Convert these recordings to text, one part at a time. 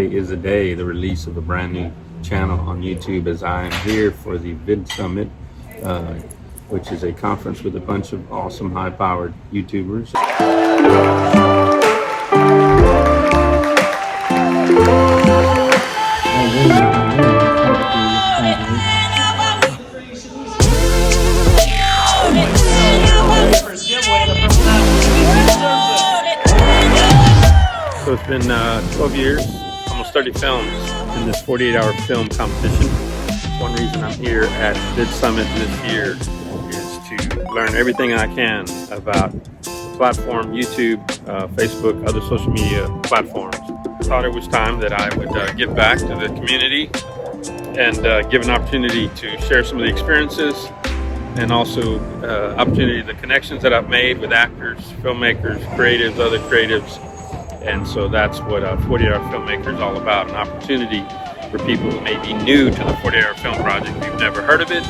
Today is the day, the release of a brand new channel on YouTube, as I am here for the Vid Summit, which is a conference with a bunch of awesome high-powered YouTubers. So it's been 12 years, almost 30 films in this 48-hour film competition. One reason I'm here at Vid Summit this year is to learn everything I can about the platform, YouTube, Facebook, other social media platforms. I thought it was time that I would give back to the community and give an opportunity to share some of the experiences, and also opportunity, the connections that I've made with actors, filmmakers, creatives, other creatives. And so that's what 48-hour filmmaker is all about, an opportunity for people who may be new to the 48-hour film project. You've never heard of it,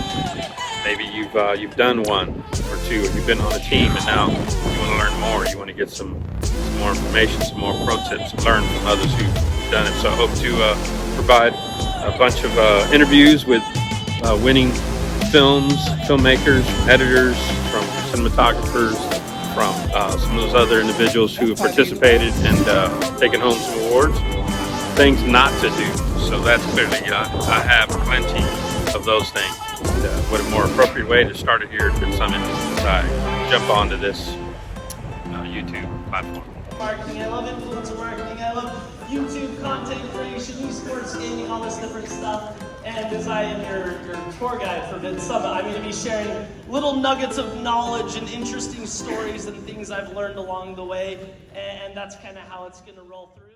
maybe you've done one or two, or you've been on a team and now you want to learn more, you want to get some more information, some more pro tips, learn from others who've done it. So I hope to provide a bunch of interviews with winning films, filmmakers, editors, from cinematographers, from some of those other individuals who have participated and taken home some awards. Things not to do. So that's clearly, I have plenty of those things. And, what a more appropriate way to start it here at Vid Summit as I jump onto this YouTube platform. Marketing, I love influencer marketing, I love YouTube content creation, esports gaming, all this different stuff. And as I am your tour guide for Vid Summit, I'm going to be sharing little nuggets of knowledge and interesting stories and things I've learned along the way. And that's kind of how it's going to roll through.